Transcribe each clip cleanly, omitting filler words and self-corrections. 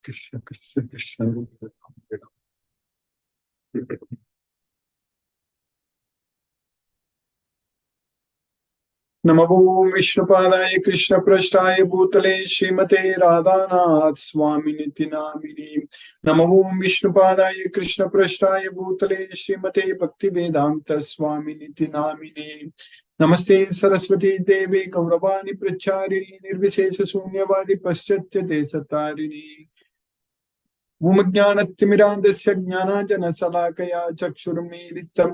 Krishna Krishna Krishna. नमो विष्णुपादाय कृष्ण पृष्ठाय भूतले श्रीमते राधानाथ स्वामिनिति नामिने। नमो विष्णुपादाय कृष्ण पृष्ठाय भूतले श्रीमते भक्ति वेदांत स्वामिनिति नामिने। नमस्ते सरस्वती देवी गौरवाणी प्रचारिणी निर्विशेष शून्यवादी पश्चात्य देशतारिणी। भूमज्ञानतिमिरान्धस्य ज्ञानाञ्जनशलाकया चक्षुरुन्मीलितं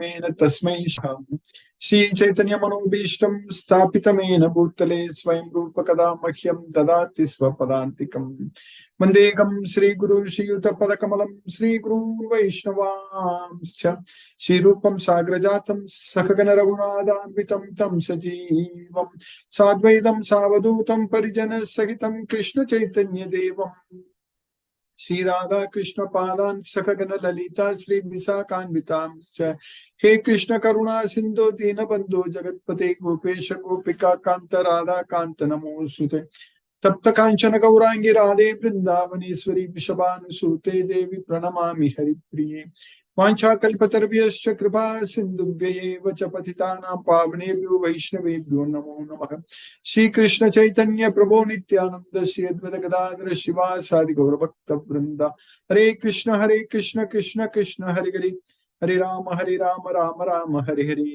येन तस्मै श्री चैतन्य मनोभीष्टं स्थापितमेन भूतले स्वयं रूप कदा मह्यं ददाति स्वपदान्तिकम्। वन्देकं श्रीगुरु श्रीयुतपदकमलं श्रीगुरून् वैष्णवांश्च श्रीरूपं साग्रजातं सखगण रघुनाथान्वितं तं सजीवं साद्वैतं सावधूतं परिजनसहितं कृष्ण चैतन्य देवम् श्री राधा कृष्ण पादान सखगण ललिता श्री विशाखान्वितांश्च। हे कृष्ण करुणा सिंधु दीनबंधु जगत्पते गोपेश गोपिका कांत राधा कांत नमोस्तुते। तप्त कांचन गौरांगी राधे वृंदावनेश्वरी वृषभानुसूते देवी प्रणमामि हरिप्रिये। वाञ्छाकल्पतरुभ्यश्च कृपा सिन्धुभ्यैव च पतितानां पावनेभ्यो वैष्णवेभ्यो नमो नमः। श्री कृष्ण चैतन्य प्रभो नित्यानंद श्री अद्वैत गदाधर शिवासादि गौरभक्त वृंद। हरे कृष्ण कृष्ण कृष्ण हरे हरे हरे राम राम राम हरे हरे।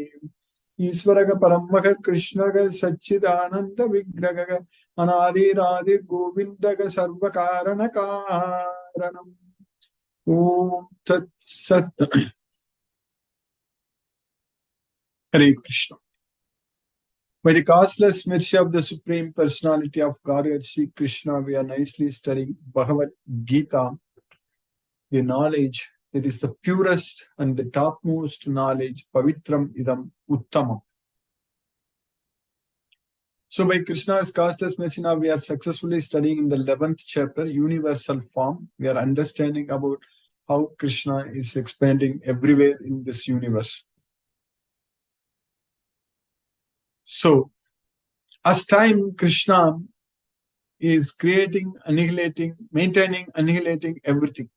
ईश्वर परम कृष्ण सच्चिदानंद विग्रह अनादिरादि गोविंद सर्व कारण कारणम। ओम तत्सत। Hare Krishna. By the causeless mercy of the Supreme Personality of Godhead, Sri Krishna, we are nicely studying Bhagavad Gita, the knowledge that is the purest and the topmost knowledge, Pavitram Idam Uttamam. So by Krishna's causeless mercy, now we are successfully studying in the 11th chapter, Universal Form. We are understanding about how Krishna is expanding everywhere in this universe. So, as time, Krishna is creating, annihilating, maintaining, annihilating everything.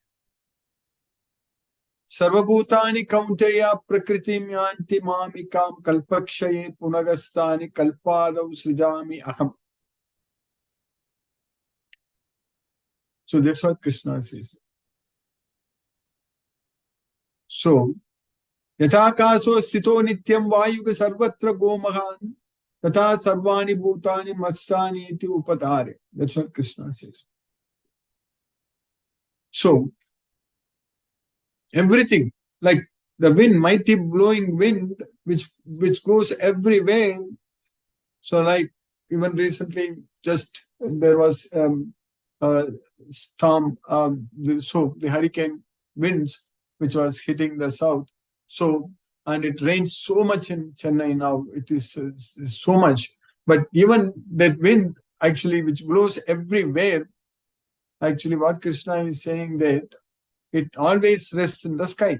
Sarvabhutani kaunteya prakritim yanti mamikam kalpakshaye punagastani kalpadav srijami aham. So that's what Krishna says. So, yatakaso sito nityam vayuga sarvatra gomahan tata sarvani bhutani matsani iti upadare. That's what Krishna says. So, everything, like the wind, mighty blowing wind, which goes everywhere. So, like even recently, just there was a storm, so the hurricane winds, which was hitting the south. So, and it rains so much in Chennai now. It is so much. But even that wind, actually, which blows everywhere, actually, what Krishna is saying that it always rests in the sky.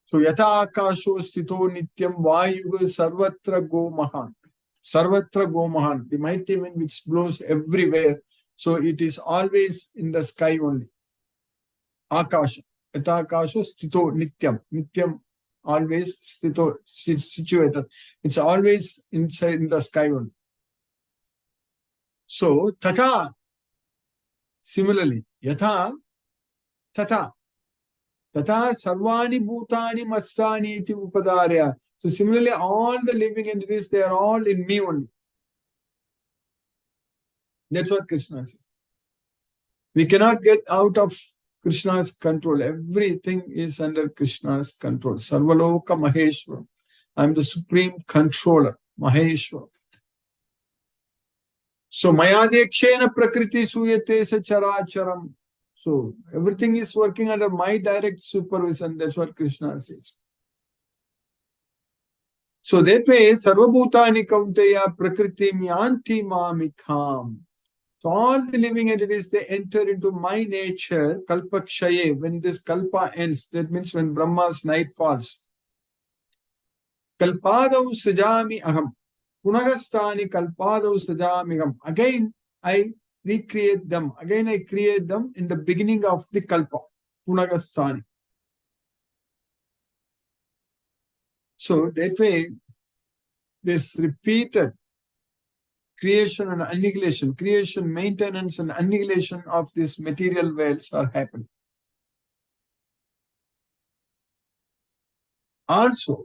So, yata akasho stito nityam vayuga sarvatra go mahan. Sarvatra go mahan, the mighty wind which blows everywhere. So, it is always in the sky only. Akasha. Yata akasho stito nityam. Nityam, always stito, situated. It's always inside in the sky only. So, tata, similarly, yatha, tata. Tata sarvani bhutani matsani iti upadarya. So similarly, all the living entities, they are all in me only. That's what Krishna says. We cannot get out of Krishna's control. Everything is under Krishna's control. Sarvaloka Maheshwara. I am the supreme controller, Maheshwara. So Mayadekshena Prakriti Suyate Characharam. So everything is working under my direct supervision. That's what Krishna says. So that way, Sarvabhutani Kaunteya Prakriti Yanti Mamikam. So all the living entities, they enter into my nature, Kalpakshaye. When this Kalpa ends, that means when Brahma's night falls. Kalpadav Sajami Aham. Punagastani Kalpadav Sajami Aham. Again, I recreate them. Again, I create them in the beginning of the Kalpa, Punagastani. So that way, this repeated creation and annihilation, creation, maintenance, and annihilation of these material worlds are happening. Also,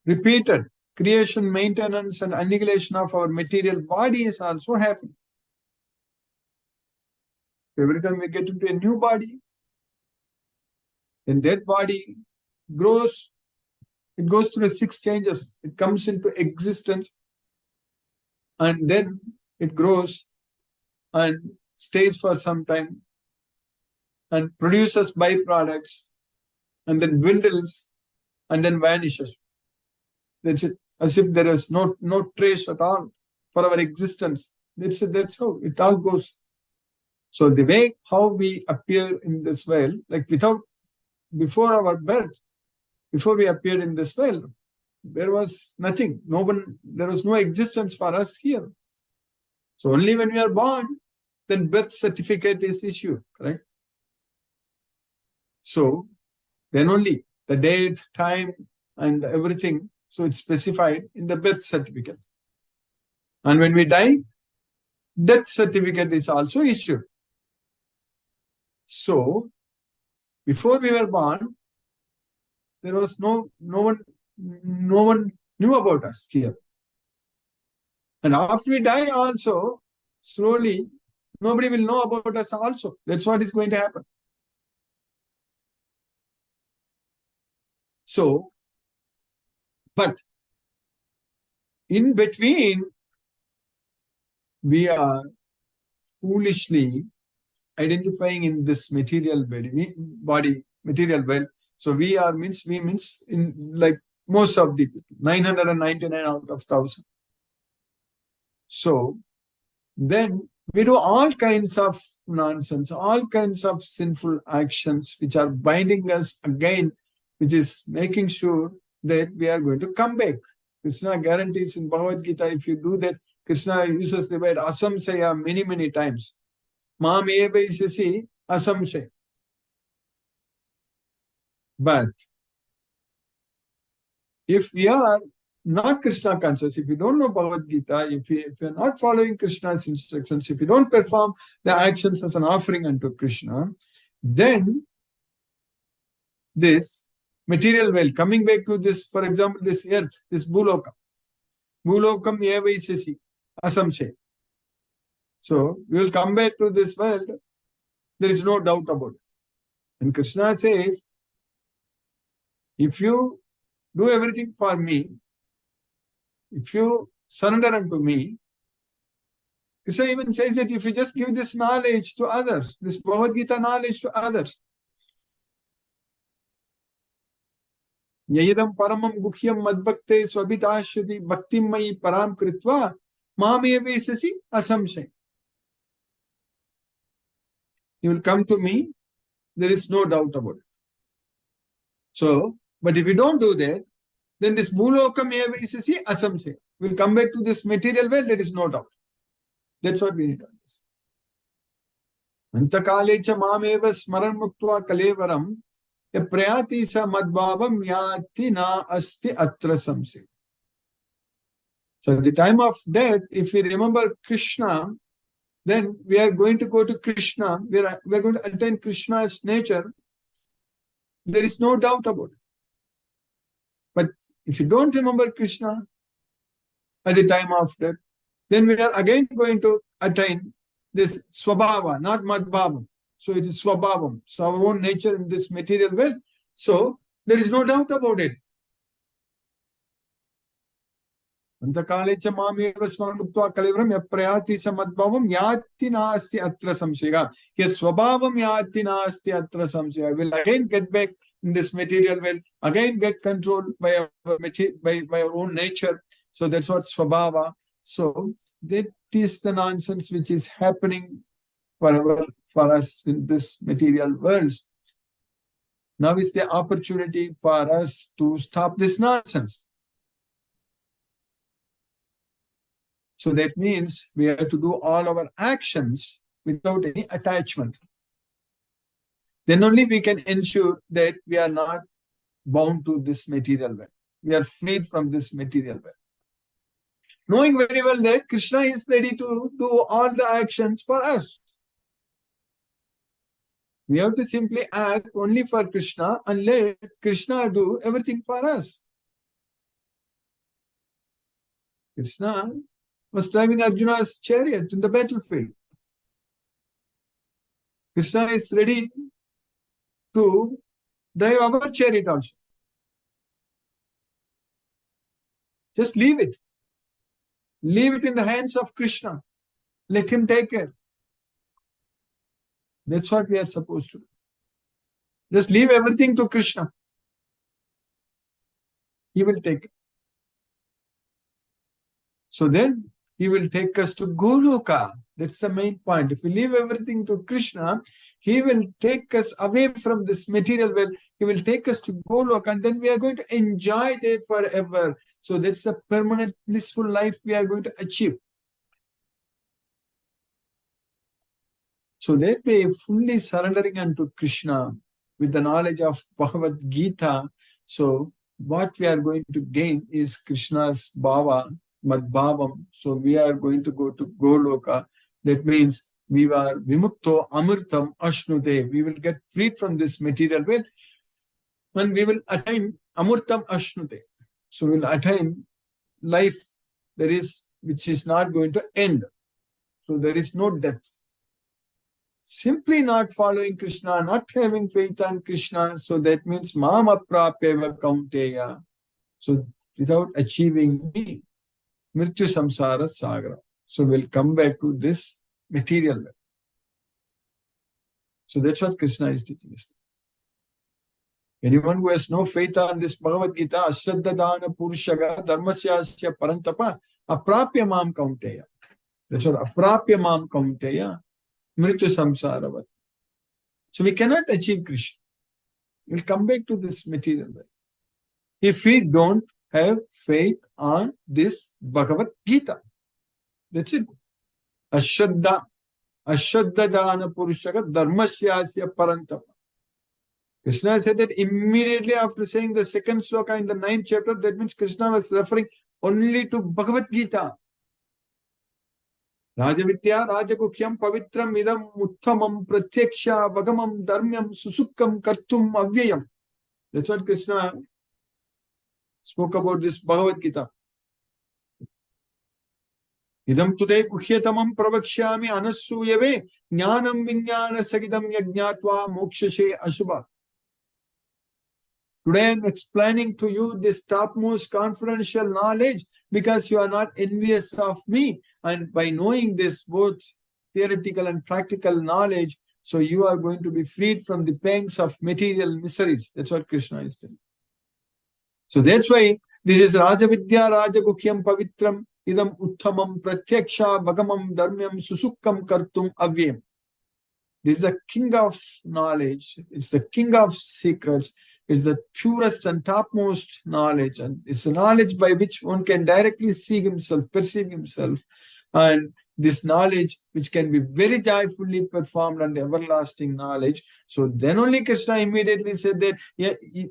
repeated creation, maintenance, and annihilation of our material body is also happening. Every time we get into a new body, then that body grows. It goes through 6 changes. It comes into existence, and then it grows and stays for some time and produces byproducts, and then dwindles and then vanishes. That's it. As if there is no trace at all for our existence. That's how it all goes. So the way how we appear in this world, like before our birth, before we appeared in this world, there was nothing. There was no existence for us here. So only when we are born, then birth certificate is issued, correct? So then only the date, time, and everything, so it's specified in the birth certificate. And when we die, death certificate is also issued. So before we were born, there was no one knew about us here. And after we die also, slowly, nobody will know about us also. That's what is going to happen. So, but in between, we are foolishly identifying in this material body, material world. So we means in like most of the people, 999 out of 1,000. So then we do all kinds of nonsense, all kinds of sinful actions which are binding us again, which is making sure that we are going to come back. Krishna guarantees in Bhagavad Gita, if you do that, Krishna uses the word asamsaya many times. Mam eva isasi asamsaya. But if we are not Krishna conscious, if you don't know Bhagavad Gita, if you're not following Krishna's instructions, if you don't perform the actions as an offering unto Krishna, then this material world, coming back to this, for example, this earth, this Bhulokam eva isasi asamsaya. So we will come back to this world, there is no doubt about it. And Krishna says, if you do everything for me, if you surrender unto me, Krishna even says that if you just give this knowledge to others, this Bhagavad Gita knowledge to others, Yayidam paramam guhyam madbhakte swabhitashyati bhaktim mayi param kritva mamevesasi asamshay. You will come to me, there is no doubt about it. So, but if you don't do that, then this Bhulokam evesasi asamshay. We'll come back to this material world, there is no doubt. That's what we need to understand. Antakalecha mameva smaran muktva kalevaram prayati sa madbhavam yati na asti atra samsaya. So at the time of death, if we remember Krishna, then we are going to go to Krishna. We are going to attain Krishna's nature. There is no doubt about it. But if you don't remember Krishna at the time of death, then we are again going to attain this swabhava, not madbhava. So it is swabhavam, so our own nature in this material world. So there is no doubt about it. Antakalecha mameva smaranukta kalevaram yaprayati samadbhavam yati nasti atra samsaya. Yet swabhavam yati nasti atra samsaya. Will again get back in this material world, again get controlled by our own nature. So that's what swabhava. So that is the nonsense which is happening for us in this material world. Now is the opportunity for us to stop this nonsense. So that means we have to do all our actions without any attachment. Then only we can ensure that we are not bound to this material world. We are freed from this material world. Knowing very well that Krishna is ready to do all the actions for us. We have to simply act only for Krishna and let Krishna do everything for us. Krishna was driving Arjuna's chariot in the battlefield. Krishna is ready to drive our chariot also. Just leave it. Leave it in the hands of Krishna. Let him take care. That's what we are supposed to do. Just leave everything to Krishna. He will take it. So then he will take us to Goloka. That's the main point. If we leave everything to Krishna, he will take us away from this material world. He will take us to Goloka, and then we are going to enjoy that forever. So that's the permanent blissful life we are going to achieve. So that way, fully surrendering unto Krishna with the knowledge of Bhagavad Gita. So what we are going to gain is Krishna's bhava, Madbhavam. So we are going to go to Goloka. That means we are vimukto amritam ashnute. We will get freed from this material world and we will attain amritam ashnute. So we will attain life which is not going to end. So there is no death. Simply not following Krishna, not having faith on Krishna. So that means mama prapeva kaunteya. So without achieving me, Mrityu samsara sagara. So we'll come back to this material world. So that's what Krishna is teaching us. Anyone who has no faith on this Bhagavad Gita, ashraddadana purushaga dharmasyasya parantapa aprapya mam kaunteya. That's what aprapya mam kaunteya mrityu samsaravat. So we cannot achieve Krishna. We'll come back to this material world. If we don't have faith on this Bhagavad Gita. That's it. Ashraddadana purushaga dharmasyasya parantapa. Krishna said that immediately after saying the second sloka in the 9th chapter, that means Krishna was referring only to Bhagavad Gita. Rajavidya rajagukyam pavitram idam uttamam pratyaksha vagamam dharmyam susukkam kartum avyayam. That's what Krishna spoke about this Bhagavad Gita. Idam tude guhyatamam pravakshyami anasuyave jnanam vinyana sagidam yajnatva mokshashe ashubha. Today I am explaining to you this topmost confidential knowledge because you are not envious of me. And by knowing this both theoretical and practical knowledge, so you are going to be freed from the pangs of material miseries. That's what Krishna is telling. So that's why this is Rajavidya Rajagukyam Pavitram Idam Uttamam Pratyaksha Bhagamam Dharmyam Susukkam Kartum Avyam. This is the king of knowledge. It's the king of secrets. It's the purest and topmost knowledge. And it's a knowledge by which one can directly see himself, perceive himself. And this knowledge which can be very joyfully performed and everlasting knowledge. So then only Krishna immediately said that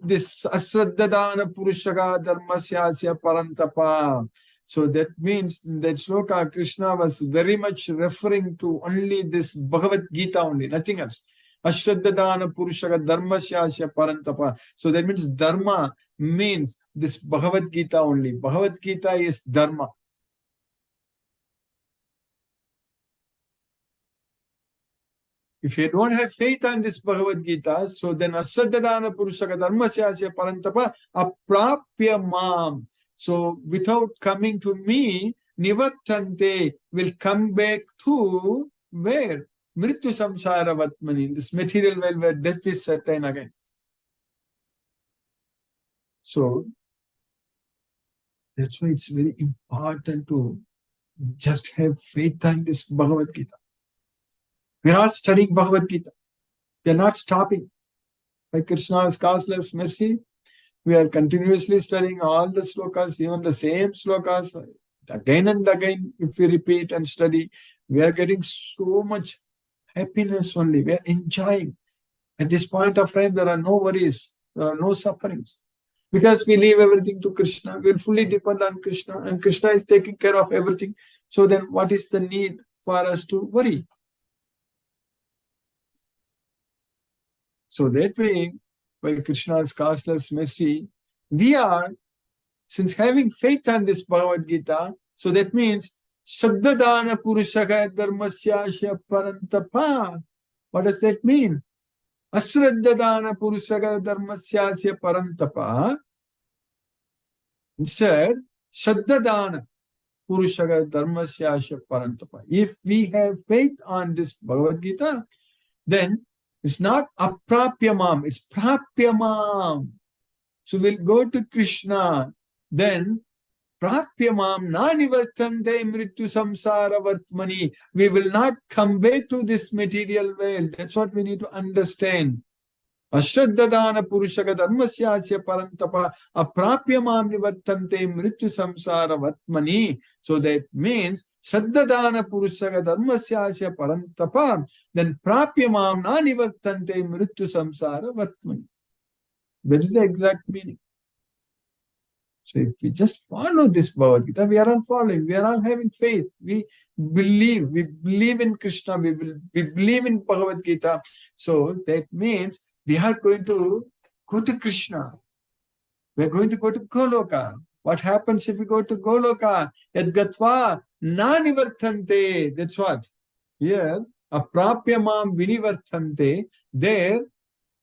this asraddadana purushaga dharmasyasya parantapa. So that means that sloka Krishna was very much referring to only this Bhagavad Gita only, nothing else. Ashraddadana purushaga dharmasyasya parantapa. So that means dharma means this Bhagavad Gita only. Bhagavad Gita is dharma. If you don't have faith on this Bhagavad Gita, so then Ashraddadana purushaga dharmasyasya parantapa aprapya mam. So without coming to me, nivartante will come back to where? Mrityu samsara vatmani, this material world where death is certain again. So that's why it's very important to just have faith on this Bhagavad Gita. We're all studying Bhagavad Gita. We're not stopping. By Krishna's causeless mercy, we are continuously studying all the slokas, even the same slokas, Again and again, if we repeat and study, we are getting so much happiness only. We are enjoying. At this point of time, there are no worries, there are no sufferings. Because we leave everything to Krishna, we will fully depend on Krishna, and Krishna is taking care of everything. So then what is the need for us to worry? So that way, by Krishna's causeless mercy, we are, since having faith on this Bhagavad Gita, so that means Saddadana Purushaka Dharmasyasya Parantapa. What does that mean? Asraddadana Purushaka Dharmasyasya Parantapa. Instead, Saddadana Purushaka Dharmasyasya Parantapa. If we have faith on this Bhagavad Gita, then it's not aprapyamam, it's prapyamam. So we'll go to Krishna. Then prapyamam nanivartante mrityu samsara vartmani. We will not come back to this material world. That's what we need to understand. Ashraddadana purushaka dharmasyasya parantapa aprapyamam nivartante mrityu samsara vartmani. So that means Shraddadana purushaka dharmasyasya parantapa, then prapyamam nanivartante mrityu samsara vartmani. That is the exact meaning. So if we just follow this Bhagavad Gita, we are all following, we are all having faith. We believe in Krishna, we believe in Bhagavad Gita. So that means we are going to go to Krishna. We are going to go to Goloka. What happens if we go to Goloka? Yadgatva nanivartante. That's what. Here, aprapyamam vinivartante. There,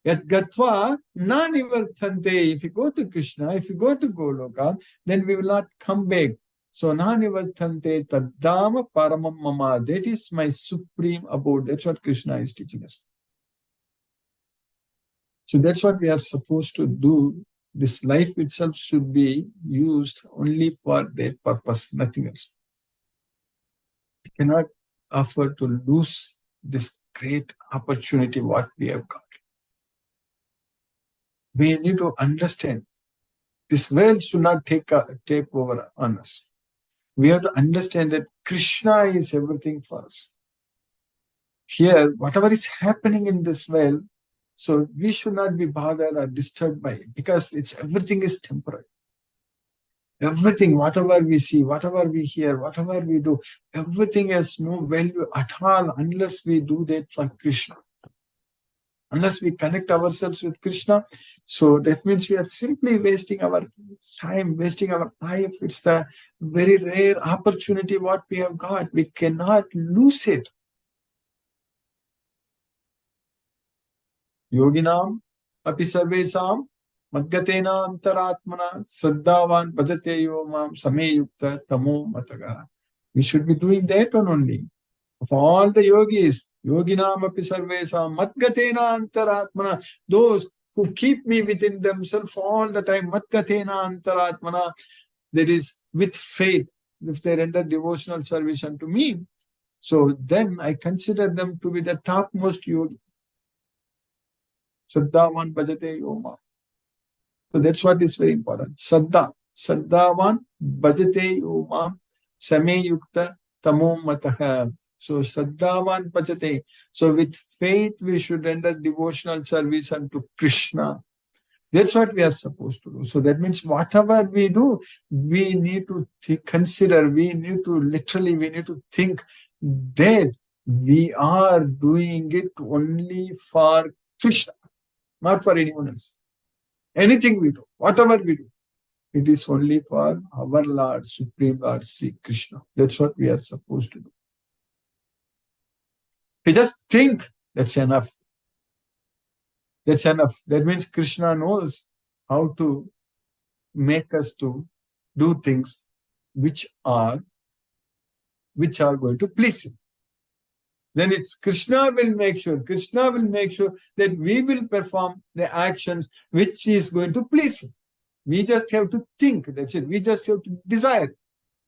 Yadgatva nanivartante. If you go to Krishna, if you go to Goloka, then we will not come back. So nanivartante taddama paramam mama. That is my supreme abode. That's what Krishna is teaching us. So that's what we are supposed to do. This life itself should be used only for that purpose, nothing else. We cannot afford to lose this great opportunity what we have got. We need to understand this world should not take over on us. We have to understand that Krishna is everything for us. Here, whatever is happening in this world, so we should not be bothered or disturbed by it, because everything is temporary. Everything, whatever we see, whatever we hear, whatever we do, everything has no value at all unless we do that for Krishna. Unless we connect ourselves with Krishna. So that means we are simply wasting our time, wasting our life. It's the very rare opportunity what we have got. We cannot lose it. Yoginam api sarvesam madgatena antaratmana saddhavan bhajate yomam sameyukta tamo mataga. We should be doing that one only. Of all the yogis, yoginam api sarvesam madgatena antaratmana, those who keep me within themselves all the time, madgatena antaratmana, that is with faith, if they render devotional service unto me, so then I consider them to be the topmost yogi. Saddhavan bhajate yoma. So that's what is very important. Saddhavan bhajate yoma sameyukta tamo mataha. So Saddhavan bhajate. So with faith we should render devotional service unto Krishna. That's what we are supposed to do. So that means whatever we do, we need to consider, we need to think that we are doing it only for Krishna. Not for anyone else. Anything we do, whatever we do, it is only for our Lord, Supreme Lord, Sri Krishna. That's what we are supposed to do. We just think, that's enough. That's enough. That means Krishna knows how to make us to do things which are going to please Him. Then it's Krishna will make sure that we will perform the actions which is going to please Him. We just have to think, that's it. We just have to desire.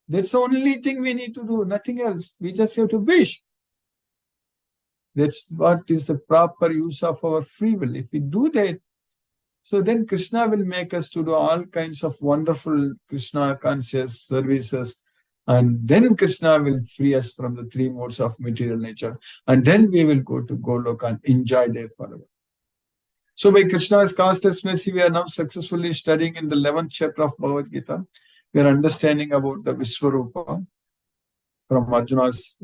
That's the only thing we need to do, nothing else. We just have to wish. That's what is the proper use of our free will. If we do that, so then Krishna will make us to do all kinds of wonderful Krishna conscious services And then Krishna will free us from the three modes of material nature. And then we will go to Goloka and enjoy there forever. So by Krishna's causeless mercy, we are now successfully studying in the 11th chapter of Bhagavad Gita. We are understanding about the Vishwarupa from Arjuna's.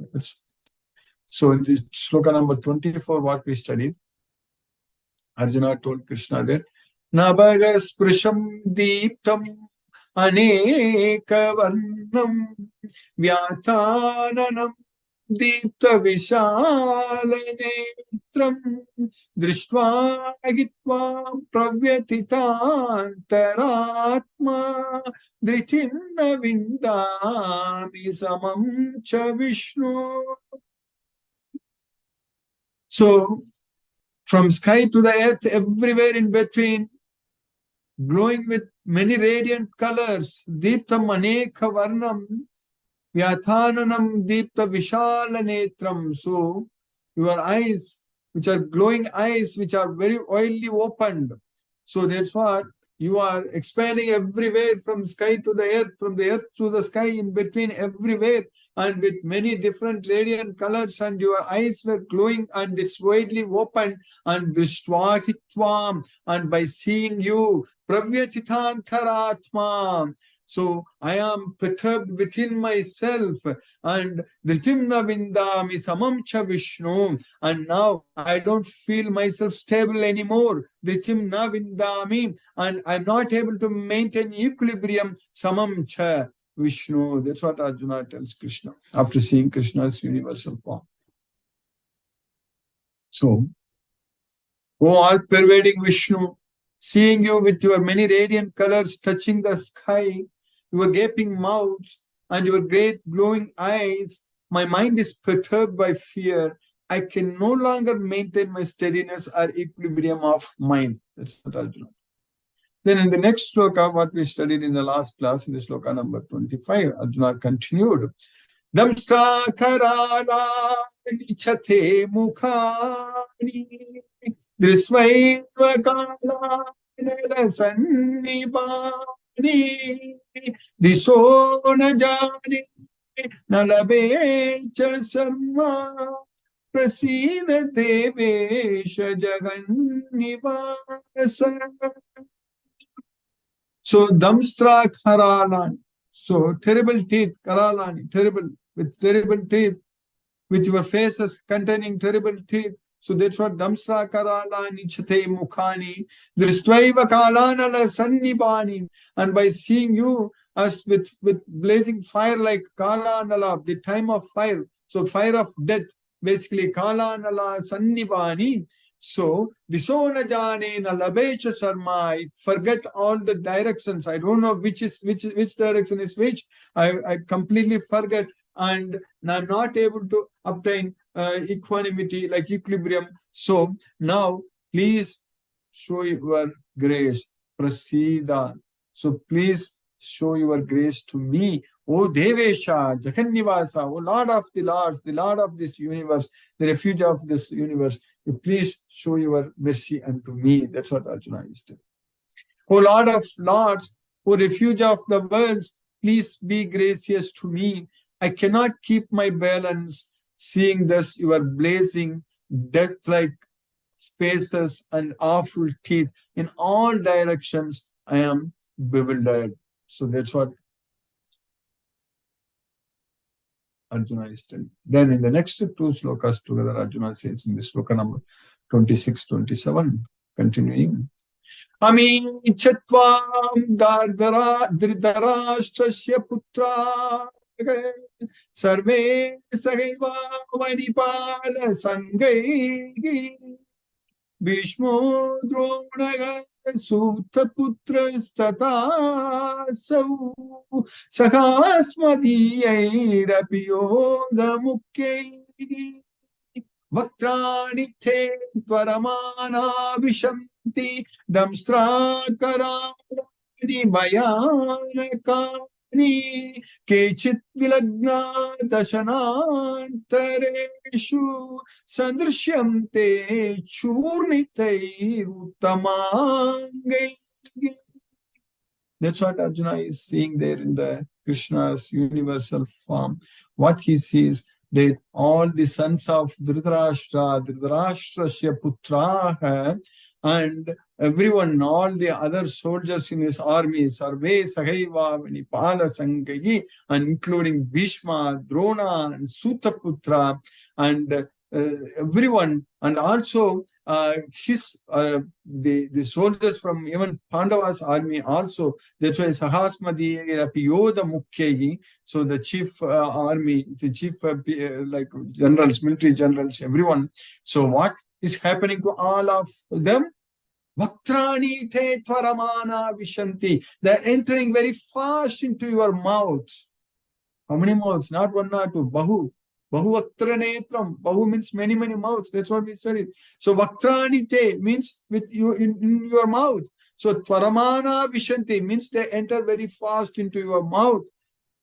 So in this sloka number 24, what we studied, Arjuna told Krishna that Nabaga sprisham deeptam aneka varnam vyatananam deepta vishalanetram drishtva agitva pravyatitantaratma dhritim vindami samam cha Vishnu. So, from sky to the earth, everywhere in between, glowing with many radiant colors, deeptam aneka varnam, vyathananam deepta vishala netram. So, your eyes, which are glowing eyes, which are very oily opened. So, that's what you are expanding everywhere from sky to the earth, from the earth to the sky, in between everywhere, and with many different radiant colors, and your eyes were glowing and it's widely open, and drishtva, and by seeing you, pravyatitantaratma. So I am perturbed within myself, and dhritimna vindami samam cha Vishnu, and now I don't feel myself stable anymore. Dhritimna vindami, and I'm not able to maintain equilibrium. Samam cha Vishnu. That's what Arjuna tells Krishna after seeing Krishna's universal form. So, O all-pervading Vishnu, seeing you with your many radiant colors touching the sky, your gaping mouths, and your great glowing eyes, my mind is perturbed by fear. I can no longer maintain my steadiness or equilibrium of mind. That's what Arjuna. Then in the next sloka, what we studied in the last class, in the sloka number 25, Arjuna continued. Damstra karala nichate mukhani drisvaiva kala sannibani diso na jani nalabe cha sarma prasida devesha jagannivasa. So, damstra karalani. So, terrible teeth, karalani, terrible, with terrible teeth, with your faces containing terrible teeth. So, that's what damstra karalani chate mukhani, dristvaiva kalanala sannibani. And by seeing you as with blazing fire like kalanala, the time of fire, so fire of death, basically kalanala sannibani. So, disona jane na labecha sarma, I forget all the directions. I don't know which direction is which. I completely forget, and I'm not able to obtain equanimity, like equilibrium. So now, please show your grace, prasida. So please show your grace to me, O Devesha, Jagannivasa, O Lord of the Lords, the Lord of this universe, the refuge of this universe. You please show your mercy unto me. That's what Arjuna is doing. O Lord of Lords, O refuge of the worlds, please be gracious to me. I cannot keep my balance, seeing thus your blazing, death-like faces and awful teeth in all directions. I am bewildered. So that's what Arjuna is telling. Then in the next two slokas together, Arjuna says in the sloka number 26-27, continuing. Ami chatvam dharashtrasya putra sarve sahaiva vanipala sangai Bhishmo Dronaga Sutaputrastatasav Sahasmadiyayrapiyoda Mukkei Vaktrani Te Tvaramana Vishanti Damstrakarani Mayanakani Kechit Vilagna Dashanantareshu Sandrishyamte Churnitei Uttamangai. That's what Arjuna is seeing there in the Krishna's universal form, what he sees, that all the sons of Dhritarashtrasya putraha, and everyone, all the other soldiers in his army, Sarve Sahaiva Vinipala Sangayi, and including Bhishma, Drona, and Sutaputra, and everyone, and also the soldiers from even Pandava's army also. That's why Sahasmadi Rapiyoda Mukhyai, so the chief army, the chief like generals, military generals, everyone. So what is happening to all of them? Vaktrani te tvaramana vishanti. They're entering very fast into your mouth. How many mouths? Not one or two. Bahu. Bahu vaktra netram. Bahu means many, many mouths. That's what we studied. So vaktrani te means with you in your mouth. So tvaramana vishanti means they enter very fast into your mouth.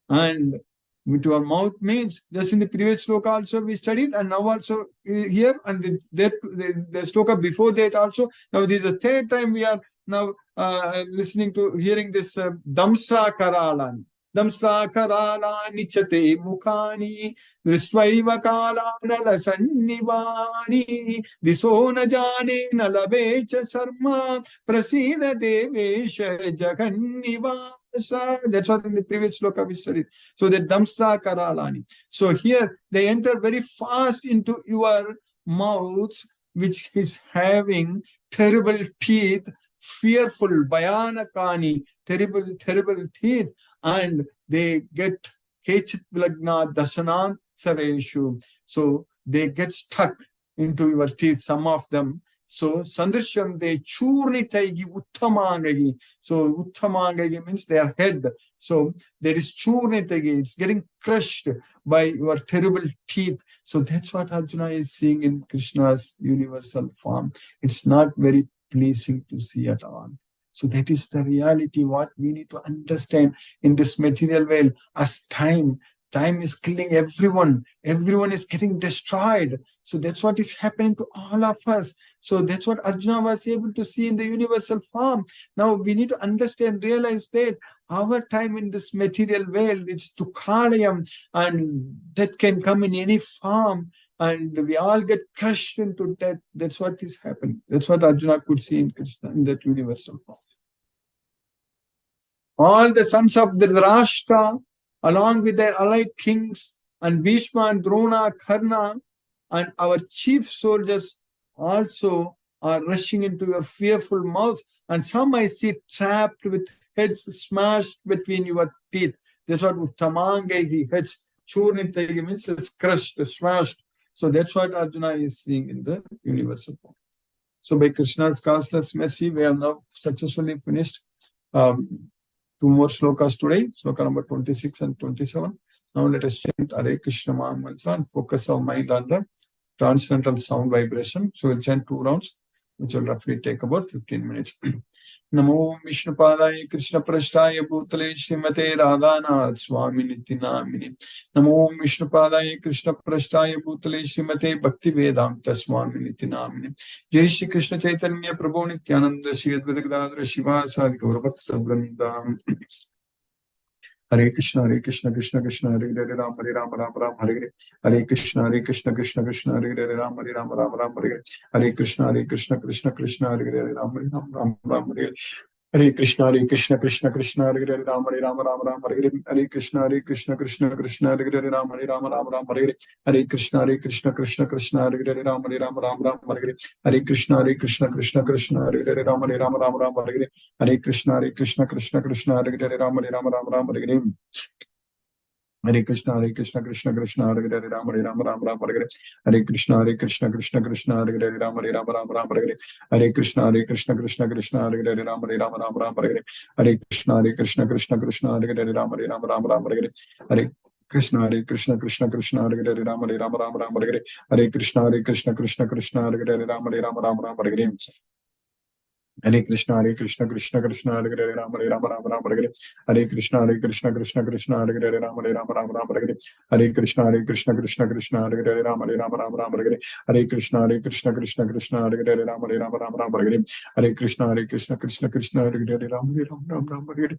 And into our mouth means, just in the previous sloka also we studied, and now also here, and the sloka before that also. Now this is the third time we are now hearing this Damstra Karalan. Damstra Karalani Chate Mukhani Dristvaiva Kalana Sannivani Disona Jane Nalabecha Sarma Prasina Devesha Jaganniva. That's what in the previous sloka we studied. So the Damstra Karalani. So here they enter very fast into your mouths, which is having terrible teeth, fearful, Bhayanakani, terrible teeth, and they get Kechit Vilagna Dasanant Sareshu. So they get stuck into your teeth, some of them. So Sandarsham de Churnitaigi Uttamangagi. So Uttamangagi means their head. So there is Churnitaigi, it's getting crushed by your terrible teeth. So that's what Arjuna is seeing in Krishna's universal form. It's not very pleasing to see at all. So that is the reality, what we need to understand in this material world. As time is killing everyone. Everyone is getting destroyed. So that's what is happening to all of us. So that's what Arjuna was able to see in the universal form. Now we need to understand, realize that our time in this material world, it's Tukhalayam, and death can come in any form, and we all get crushed into death. That's what is happening. That's what Arjuna could see in Krishna, in that universal form. All the sons of Dhritarashtra, along with their allied kings, and Bhishma and Drona, Karna, and our chief soldiers also are rushing into your fearful mouths, and some I see trapped with heads smashed between your teeth. That's what Uttamangaihi, heads churnitaihi means it's crushed, smashed. So that's what Arjuna is seeing in the universal form. So by Krishna's causeless mercy, we have now successfully finished 2 more slokas today, sloka number 26 and 27. Now let us chant Hare Krishna Maha Mantra and focus our mind on the transcendental sound vibration. So we'll chant 2 rounds, which will roughly take about 15 minutes. Namo Vishnupadaya Krishna Prasthaya Bhutale Srimate Radhanath Swami Niti Namini. Namo Vishnupadaya Krishna Prasthaya Bhutale Srimate Bhakti Vedanta Swami Niti Namini. Jai Shri Krishna Chaitanya Prabhu Nityananda Shri Advaita Gadadhara Shivasadi Gaura Bhakta Vrindam. Hare Krishna Krishna Krishna Hare Hare Ram Ram Hare Hare. Hare Krishna Krishna Krishna Hare Hare Ram Ram Hare Hare. Hare Krishna Krishna Krishna Hare Hare Ram Ram Hare Hare. Hare Krishna Krishna Krishna Hare Hare Ram Ram Hare Hare. Hare Krishna Krishna Krishna Hare Hare Ram Ram Hare Hare. Hare Krishna Krishna Krishna Hare Hare Ram Ram Hare Hare. Hare Krishna Krishna Krishna Hare Hare Ram Ram Hare Hare. Hare Krishna Krishna Krishna Hare Hare Ram Ram Hare Hare. Hare Krishna Krishna Hare Hare Ram Hare Hare. Hare Krishna Krishna Krishna Hare Hare Ram Hare Hare. Hare Krishna Krishna Krishna Hare Hare Ram Hare Hare. Hare Krishna Krishna Krishna Hare Hare Ram Hare Hare. Hare Krishna Krishna Krishna Hare Hare Ram Hare Hare. Hare Krishna Krishna Krishna Hare Hare Ram Hare Hare. Hare Krishna Krishna Hare Hare Ram Hare Hare. Hare Krishna Krishna Hare Hare Ram Hare Hare. Hare Krishna Krishna Hare Hare Ram Hare Hare. Hare Krishna Krishna Hare Hare Ram Hare Hare. Hare Krishna Krishna Hare Hare Ram Hare Hare.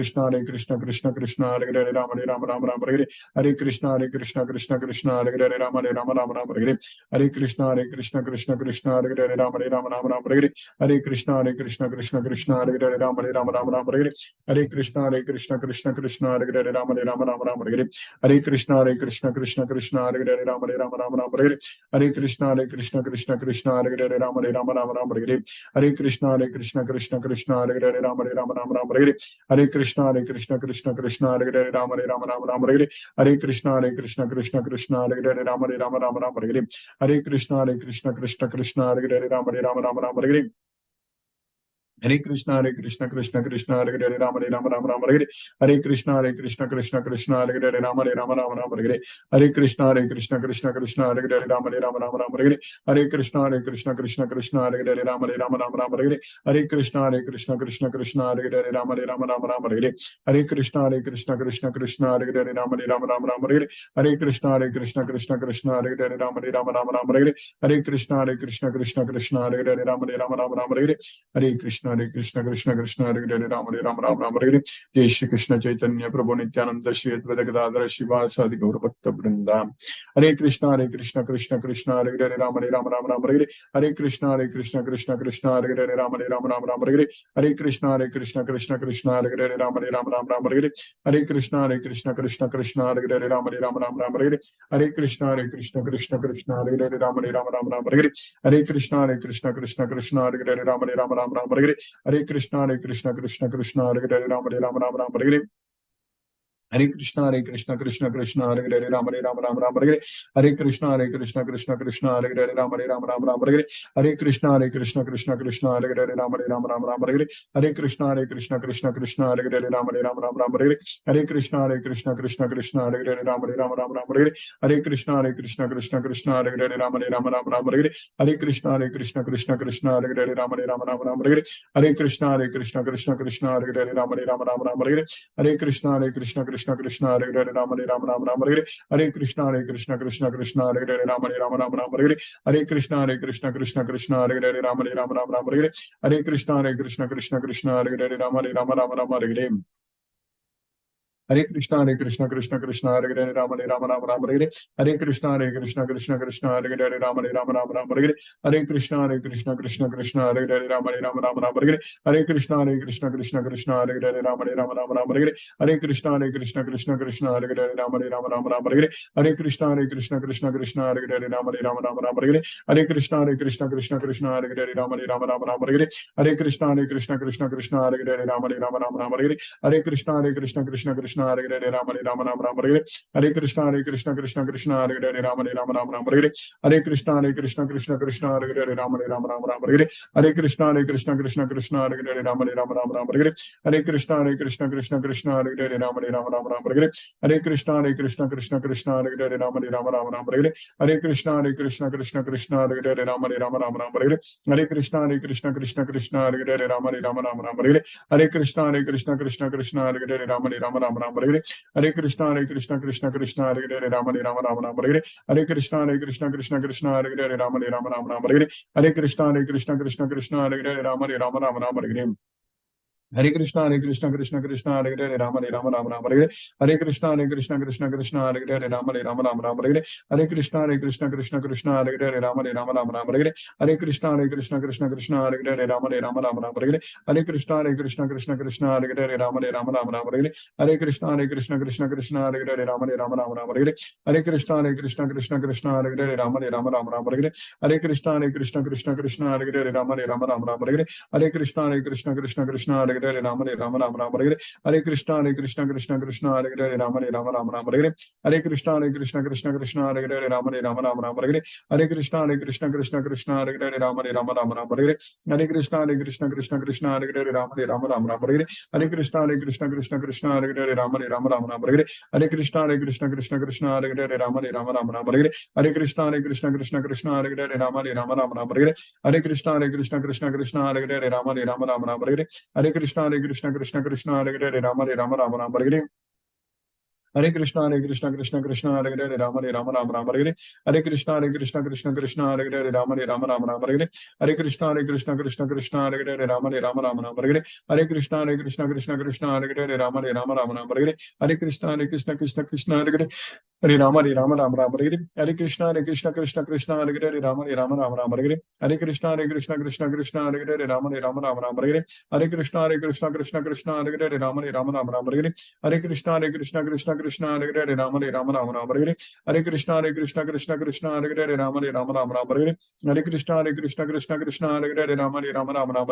Krishna Krishna Krishna Hare Hare Rama Rama Rama Rama Hare Hare Krishna Krishna Krishna Hare Hare Rama Rama Rama Rama Hare Hare Krishna Krishna Krishna Hare Hare Rama Rama Rama Rama Hare Hare Krishna Krishna Hare Hare Rama Rama Rama Rama Hare Hare Krishna Krishna Hare Hare Rama Rama Rama Rama Hare Hare Krishna Krishna Hare Hare Rama Rama Rama Rama Hare Hare Krishna Krishna Hare Hare Rama Rama Rama Rama Hare Hare Krishna Krishna Hare Hare Rama Rama Rama Rama Hare Hare Krishna Krishna Hare Hare Rama Rama Rama Rama Hare Hare Krishna Krishna Hare Hare Rama Rama Rama Rama Hare Hare Krishna Krishna Hare Hare Rama Rama Rama Rama Hare Hare Krishna Krishna Hare Hare Rama Rama Rama Rama Hare Hare Krishna Krishna Hare Hare Rama Rama Rama Rama Hare Hare Krishna Krishna Hare Hare Rama Rama Rama Rama Hare Hare Krishna Krishna Hare Hare Rama Rama Rama Rama Hare Hare Krishna Krishna Hare Hare Rama Rama Rama Rama Hare Hare Krishna Krishna Hare Hare Rama Rama Rama Rama Hare Hare Krishna Krishna Hare Hare Rama Rama Rama Rama Hare Hare Krishna Krishna Hare Hare Rama Rama Rama Rama Hare Hare Krishna Krishna Hare Hare Rama Rama Rama Hare Jai Shri Krishna Chaitanya Prabhu Nityananda Shri Advaita Gadadhara Shivasadi Gaura Bhakta Vrinda Hare Krishna Krishna Hare Hare Rama Rama Rama Hare Hare Krishna Krishna Hare Hare Rama Rama Rama Hare Hare Krishna Krishna Hare Hare Rama Rama Rama Hare Hare Krishna Krishna Hare Hare Rama Rama Rama Hare Hare Krishna Krishna Hare Hare Rama Rama Rama Hare Hare Krishna Krishna Hare Hare Rama Rama Rama Hare Hare Krishna Krishna Hare Hare Rama Rama Rama Hare Hare Krishna Krishna Hare Hare Rama Rama Hare Hare Krishna Krishna Hare Hare Rama Rama Hare Hare Krishna Krishna Hare Hare Rama Rama Hare Hare Krishna Krishna Hare Hare Rama Rama Hare Hare Krishna Krishna Hare Hare Rama Rama Hare Hare Krishna Krishna Hare Hare Rama Rama Hare Hare Krishna Krishna Hare Hare Rama Rama Hare Hare Krishna Krishna Hare Hare Rama Rama Hare Hare Krishna Krishna Hare Hare Rama Rama Hare Hare Krishna Krishna Hare Hare Rama Rama Hare Hare Krishna Krishna Hare Hare Rama Rama Hare Hare Krishna Krishna Hare Hare Rama Rama Hare Hare Krishna Hare Hare Rama Rama Hare Hare Krishna Krishna Hare Hare Rama Rama Hare Hare Krishna Krishna Hare Hare Rama Rama Hare Hare Krishna Krishna Hare Hare Rama Rama Hare Hare Krishna Krishna Hare Hare Rama Rama Hare Hare Krishna Krishna Hare Hare Rama Rama Hare Hare Krishna Krishna Hare Hare Rama Rama Hare Hare Krishna Krishna Hare Hare Rama Rama Hare Hare Krishna Krishna Hare Hare Rama Rama Hare Hare Krishna Krishna Hare Hare Rama Rama Hare Hare Krishna Krishna Hare Hare Rama Rama Hare Hare Krishna Krishna Hare Hare Rama Rama Hare Hare Krishna Krishna Hare Hare Rama Rama Hare Hare Krishna Krishna Hare Hare Rama Rama Hare Hare Krishna Krishna Hare Hare Rama Rama Hare Hare Krishna Krishna Hare Hare Rama Rama Hare Hare Krishna Krishna Hare Hare Rama Rama Hare Hare Krishna Krishna Hare Hare Rama Rama Hare Hare Krishna Krishna Hare Hare Rama Rama Hare Hare Krishna Krishna Hare Hare Rama Rama Hare Hare Krishna Krishna Hare Hare Rama Rama Hare Hare Krishna Krishna Hare Hare Rama Rama Hare Hare Krishna Krishna Hare Hare Rama Rama Hare Hare Krishna Krishna Hare Hare Rama Rama Hare Hare Krishna Krishna Hare Hare Rama Rama Hare Hare Krishna Krishna Hare Hare Rama Rama Hare Hare Krishna Krishna Hare Hare Rama Rama Hare Hare Krishna Krishna Hare Hare Rama Rama Hare Hare Krishna Krishna Hare Hare Rama Hare Hare Krishna Krishna Hare Hare Rama Hare Hare Krishna Krishna Hare Hare Rama Rama Hare Hare Krishna Krishna Hare Hare Rama Rama Hare Hare Krishna Krishna Hare Hare Rama Hare Hare Krishna Krishna Hare Hare Rama Hare Hare Krishna Krishna Hare Hare Rama Hare Hare Krishna Krishna Hare Hare Rama Hare Hare Krishna Krishna Hare Hare Rama Hare Hare Krishna Krishna Hare Hare Rama Hare Hare Krishna Krishna Hare Hare Rama Hare Hare Hare Krishna Krishna Krishna Hare Hare Hare Rama Rama Hare Hare Hare Krishna Krishna Krishna Hare Hare Rama Hare Hare Hare Krishna Krishna Krishna Hare Hare Rama Hare Hare Hare Krishna Krishna Krishna Hare Hare Rama Hare Hare Hare Krishna Krishna Hare Hare Rama Hare Hare Hare Krishna Krishna Krishna Hare Hare Rama Hare Hare Hare Krishna Krishna Krishna Hare Hare Rama Hare Hare Hare Krishna Krishna Krishna Hare Hare Rama Hare Hare Hare Krishna Krishna Hare Hare Rama Hare Hare Hare Krishna Krishna Krishna Hare Hare Rama Hare Hare Hare Krishna Krishna Krishna Hare Hare Rama Hare Hare Hare Krishna Krishna Krishna Hare Hare Rama Hare Hare Hare Krishna Krishna Krishna Hare Hare Rama Hare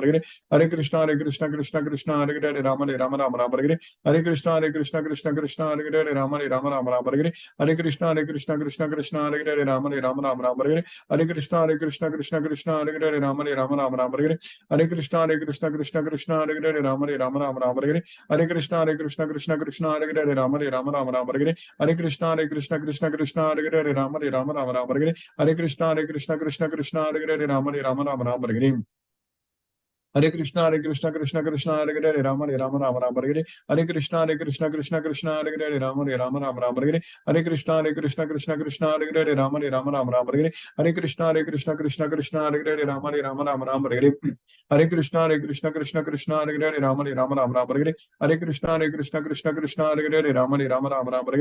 Hare Hare Krishna Krishna Krishna Hare Hare Rama Hare Hare Hare Krishna Krishna Krishna Hare Hare Rama Hare Hare Hare Krishna Krishna Krishna Hare Hare Rama Hare Hare Hare Krishna Krishna Krishna Hare Hare Rama Hare Hare Hare Krishna Krishna Krishna Hare Hare Rama Hare Hare Hare Krishna Krishna Krishna Hare Hare Rama Hare Hare Hare Krishna Krishna Krishna Hare Hare Rama Hare Hare Hare Krishna Krishna Krishna Hare Hare Rama Hare Hare Hare Krishna Krishna Krishna Hare Hare Rama Hare Hare Hare Krishna Krishna Krishna Hare Hare Rama Hare Hare Hare Krishna Krishna Krishna Hare Hare Rama Hare Hare Hare Krishna Krishna Krishna Hare Hare Rama Hare Hare Hare Krishna Krishna Krishna Hare Hare Rama Hare Hare Hare Krishna Krishna Krishna Hare Hare Rama Hare Hare Hare Krishna Krishna Hare Hare Rama Hare Hare Hare Krishna Krishna Hare Hare Rama Hare Hare Hare Krishna Krishna Krishna Hare Hare Rama Hare Hare Hare Krishna Krishna Krishna Hare Hare Rama Hare Hare Hare Krishna Krishna Krishna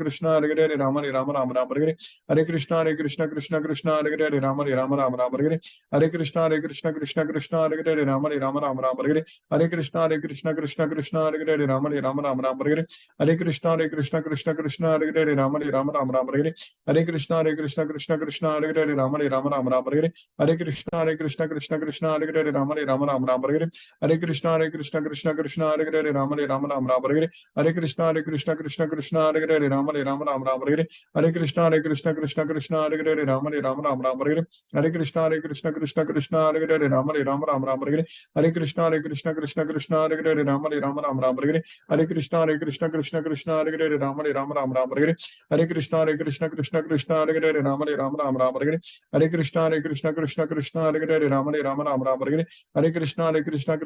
Hare Hare Rama Hare Hare Hare Krishna Krishna Krishna Hare Hare Rama Hare Hare Hare Krishna Krishna Krishna Hare Hare Rama Hare Hare Hare Krishna Krishna Krishna Hare Hare Rama Hare Hare Hare Krishna Krishna Krishna Hare Hare Rama Hare Hare Hare Krishna Krishna Krishna Hare Hare Rama Hare Hare Hare Krishna Krishna Krishna Hare Hare Rama Hare Hare Hare Krishna Krishna Krishna Hare Hare Rama Hare Hare Hare Krishna Krishna Krishna Hare Hare Rama Hare Hare Hare Krishna Krishna Krishna Hare Hare Rama Hare Hare Hare Krishna Krishna Krishna Hare Hare Rama Hare Hare Hare Krishna Krishna Krishna Hare Hare Rama Hare Hare Hare Krishna Krishna Krishna Hare Hare Rama Hare Hare Hare Krishna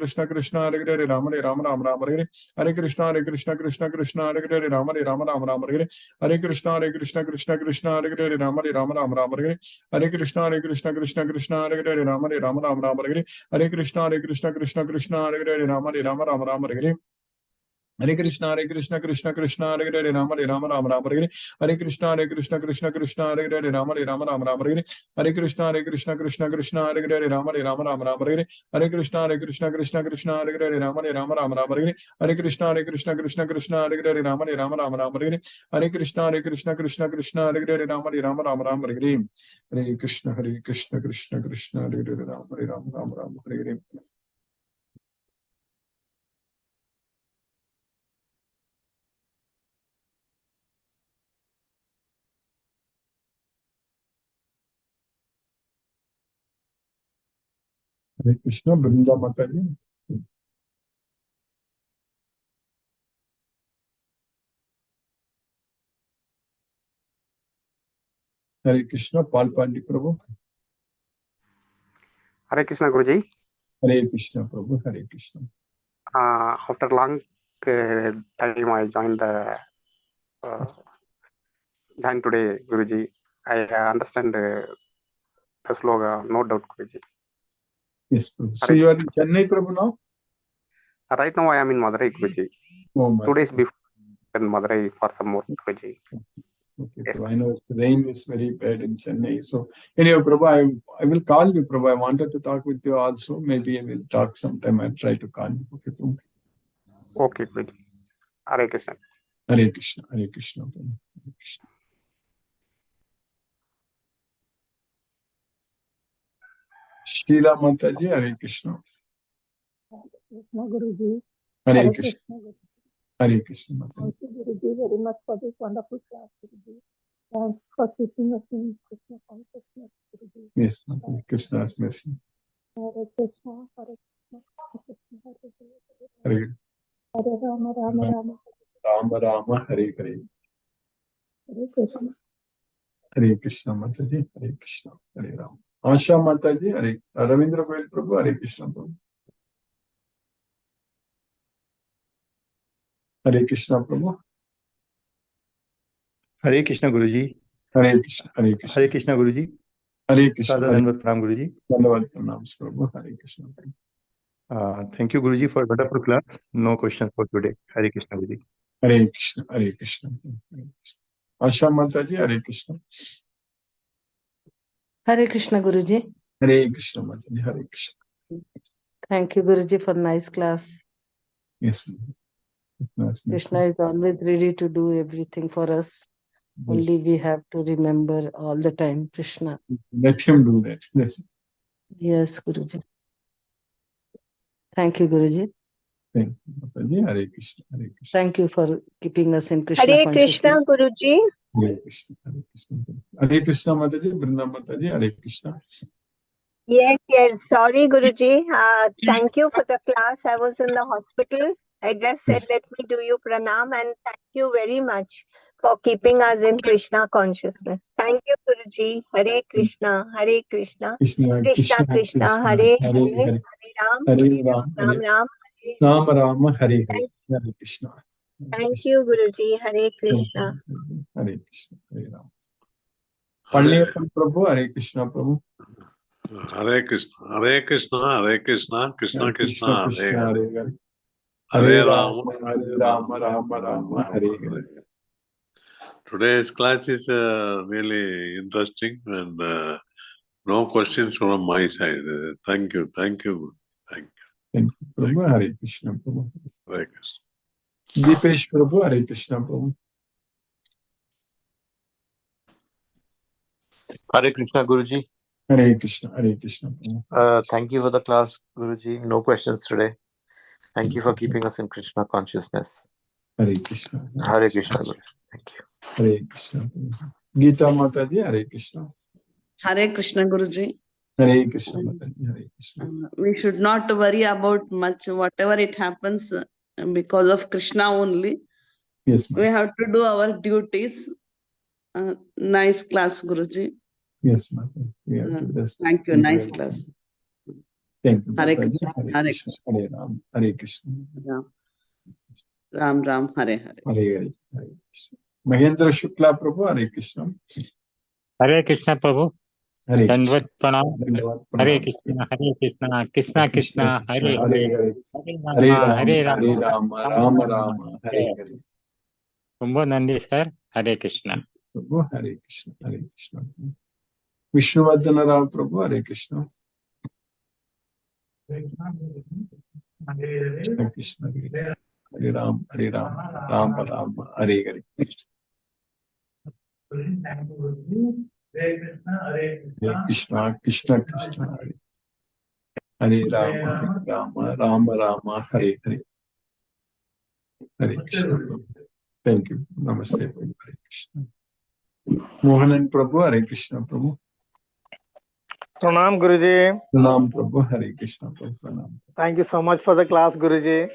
Krishna Krishna Hare Hare Rama Hare Hare Hare Krishna Krishna Krishna Hare Hare Rama Hare Hare Hare Krishna Krishna Krishna Hare Hare Rama Hare Hare Hare Krishna Krishna Krishna Hare Hare Rama Hare Hare Hare Krishna Krishna Krishna Hare Hare Rama Hare Hare Hare Krishna Krishna Krishna Hare Hare Rama Hare Hare Hare Krishna Krishna Krishna Hare Hare Rama Hare Hare Hare Krishna Krishna Krishna Hare Hare Rama Hare Hare Hare Krishna Brinda Mataji Hare Krishna Pal Pandi Prabhu Hare Krishna Guruji. Hare Krishna Prabhu Hare Krishna. After long time, I joined today, Guruji. I understand the slogan, no doubt, Guruji. Yes, Prabhu. So you are in Chennai, Prabhu, now? Right now, I am in Madurai, Guruji. Oh, 2 days before in Madurai for some more, Guruji. Okay, yes. I know the rain is very bad in Chennai. So anyway, Prabhu, I will call you, Prabhu. I wanted to talk with you also. Maybe I will talk sometime. I'll try to call you. Okay, Prabhu. Okay, Guruji. Hare Krishna. Hare Krishna. Hare Krishna, Prabhu. Hare Krishna. Sheila Mataji, Hare Krishna. Krishna Guruji. Hare Krishna. Hare Krishna. Thank you, Guruji, very much for this wonderful class, Guruji. Thanks for teaching us in Krishna consciousness, Guruji. Yes, Krishna's mercy. Hare Krishna, Hare Krishna, Krishna Hare Hare Hare, Hare Rama, Rama Rama, Rama Rama, Hare Hare. Hare Krishna. Hare Krishna Mataji, Hare Krishna, Hare Rama. Asha Mataji, Hare Ravindra Goyal Prabhu, Hare Krishna Prabhu. Hare Krishna Prabhu. Hare Krishna Guruji. Hare Krishna, Hare Krishna. Hare Krishna Guruji. Hare Krishna. Sada Dandavat Pranam Guruji. Dandavat Pranam Prabhu. Hare Krishna. Thank you Guruji for wonderful class. No questions for today. Hare Krishna Guruji. Hare Krishna, Hare Krishna. Asha Mataji, Hare Krishna. Hare Krishna Guruji. Hare Krishna Mataji, Hare Krishna. Thank you Guruji for nice class. Yes. Yes, Krishna is always ready to do everything for us. yes. Only we have to remember all the time Krishna. Let him do that. Yes. Yes, Guruji. Thank you, Guruji. Thank you, Mataji. Hare Krishna, Hare Krishna. Thank you for keeping us in Krishna Hare consciousness. Krishna, Guruji. Hare Krishna, Hare Krishna. Hare Krishna Mataji, Brinda Mataji, Hare Krishna. Yes, yes. Sorry, Guruji. Thank you for the class. I was in the hospital. I just said, Yes. let me do you pranam, and thank you very much for keeping us in Krishna consciousness. Thank you, Guruji. Hare Krishna, Hare Krishna, Krishna, Krishna Krishna, Hare Hare Hare, Hare. Hare Ram, Hare Ram, Ram Hare Ram, Hare Ram Rama, Hare Hare. Thank- Hare Krishna. Hare Thank Krishna. you, Guruji. Hare Thank Krishna. you. Hare Krishna, Hare Ram. Palliyappan Prabhu, Hare Krishna Prabhu. Hare Krishna, Hare Krishna, Hare Krishna, Krishna Krishna, Krishna, Hare Hare Hare. Hare Hare Rama, Rama, Rama Rama, Hare Hare. Today's class is really interesting and no questions from my side. Thank you, thank you, thank Thank you, Prabhu. Hare Krishna Prabhu. you. Hare Krishna. Deepesh Prabhu, Hare Krishna Prabhu. Hare Krishna Guruji. Hare Krishna, Hare Krishna Prabhu. Thank you for the class, Guruji. No questions today. Thank you for keeping us in Krishna consciousness. Hare Krishna. Hare Krishna Guruji. Thank you. Hare Krishna Prabhu. Geeta Mataji, Hare Krishna. Hare Krishna Guruji. Hare Krishna Mataji, Hare Krishna. We should not worry about much, whatever it happens, because of Krishna only. Yes, We ma'am. have to do our duties. Nice class, Guruji. Yes, ma'am. We have to just. Thank you. Nice class. Thank you, Hare Mataji. Krishna. Hare Hare Krishna. Hare Ram. Hare Krishna. Ram. Ram Ram. Hare Hare. Hare Hare. Hare Krishna. Mahendra Shukla Prabhu, Hare Krishna. Hare Krishna Prabhu. Hare Krishna. Dandavat Pranam. Dandavat Hare Pranam. Krishna, Hare Krishna, Krishna Krishna, Hare Hare, Hare Hare. Hare Rama, Hare Rama, Rama Rama, Hare Hare. ரொம்ப நன்றி sir. Hare Krishna. Prabhu, Hare Krishna, Hare Krishna. Vishnuvardhana Rao Prabhu, Hare Krishna. Krishna Krishna, Hare Ram, Hare Ram, Rama Rama, Hare Hare. Hare Krishna, Krishna Krishna, Hare Rama, Rama Rama, Rama Hare Hare. Hare Krishna. Thank you. Namaste. Hare Krishna. Mohanan Prabhu, Hare Krishna Prabhu. Pranam Guruji. Pranam Prabhu, Hare Krishna Prabhu. Pranam. Thank you so much for the class, Guruji.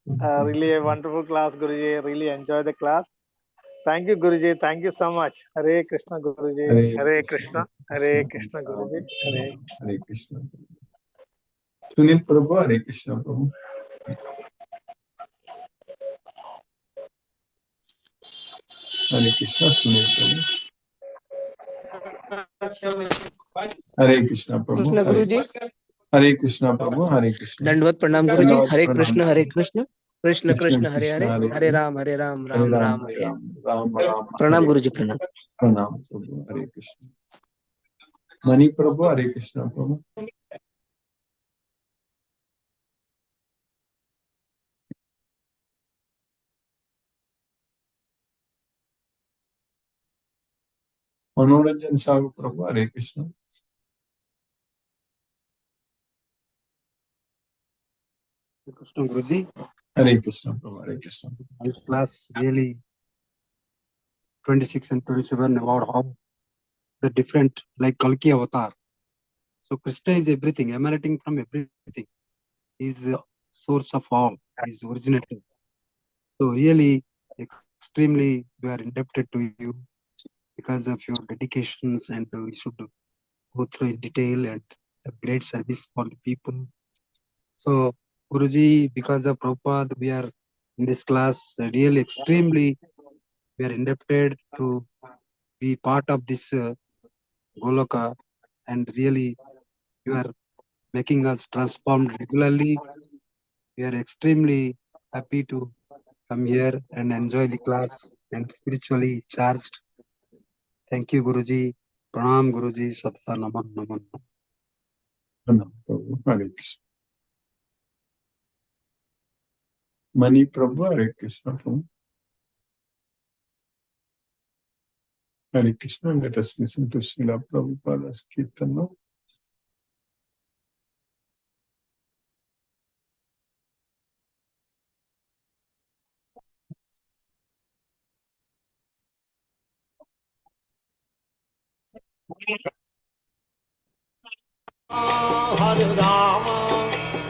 Really a wonderful class, Guruji. Really enjoy the class. Thank you, Guruji. Thank you so much. Hare Krishna, Guruji. Hare Krishna. Hare Krishna, Guruji. Hare Krishna. Sunil Prabhu, Hare Krishna Prabhu. Hare Krishna, Sunil Prabhu. Hare Krishna Prabhu. Krishna Guruji. Hare Krishna Prabhu. Hare Krishna. Dandavat Pranam Guruji. Dandavat Hare Pranam. Krishna, Hare Krishna. Krishna Krishna, Hare Krishna, Hare. Hare Ram, Hare Ram, Ram Hare Ram, Ram, Hare. Rama Rama. Pranam Hare Guruji, Pranam. Pranam Prabhu. Hare Krishna. Mani Prabhu, Hare Krishna Prabhu. Manoranjan Sahu Prabhu, Hare Krishna. Krishna Guruji. Hare Krishna Prabhu. Hare Krishna. This class really 26 and 27 about how the different, like Kalki avatar. So Krishna is everything, emanating from everything. He is the source of all. He is originating. So really, extremely, we are indebted to you because of your dedications, and we should go through in detail and have great service for the people. So Guruji, because of Prabhupada, we are in this class. Really, extremely, we are indebted to be part of this Goloka, and really, you are making us transformed regularly. We are extremely happy to come here and enjoy the class and spiritually charged. Thank you, Guruji. Pranam, Guruji. Satta Naman Naman. Pranam, Prabhu. Hare Krishna. Mani Prabhu, Hare Krishna. Prabhu. Hare Krishna. Let us listen to Srila Prabhupada's Kirtana. Hare Rama,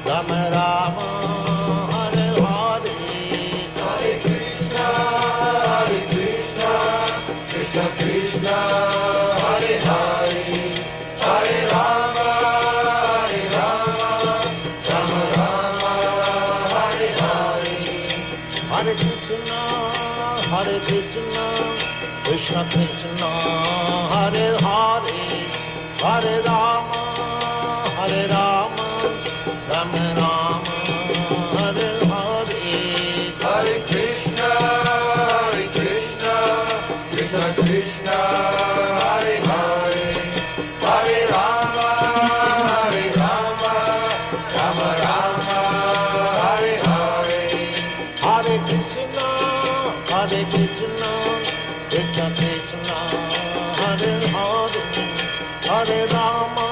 Rama Rama, Hare Hare, Hare Krishna, Krishna Krishna, Hare Hare, Hare Rama, Rama Rama, Hare Hare, Hare Krishna, Krishna Krishna, Hare Hare, Hare Rama, Rama Rama, Hare Hare, Hare Krishna, Krishna Krishna, Hare Hare, Hare Rama, Rama Rama, Hare Hare, Hare Krishna, Krishna Krishna, Hare Hare, Hare Rama,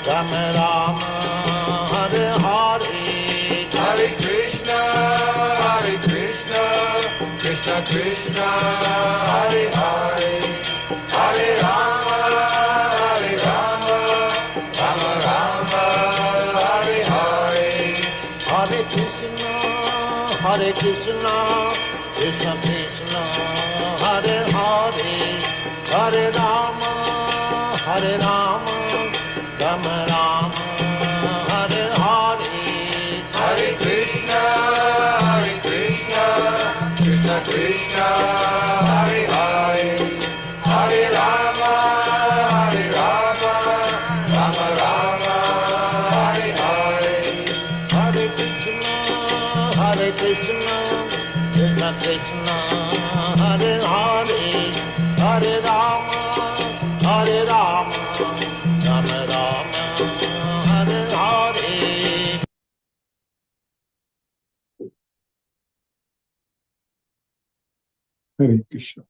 Rama Rama, Hare Hare, Hare Krishna, Krishna Krishna, Hare Hare, Hare Rama, Rama Rama, Hare Hare, Hare Krishna, Krishna Krishna, Hare Hare, Hare Rama, Rama Rama, Hare Hare, Hare Krishna, Krishna Krishna, Hare Hare, Hare Rama, Rama Rama, Hare Hare, Hare Krishna, Krishna Krishna, Hare Hare, Hare Rama, Rama Rama, Hare Hare. Hare Krishna.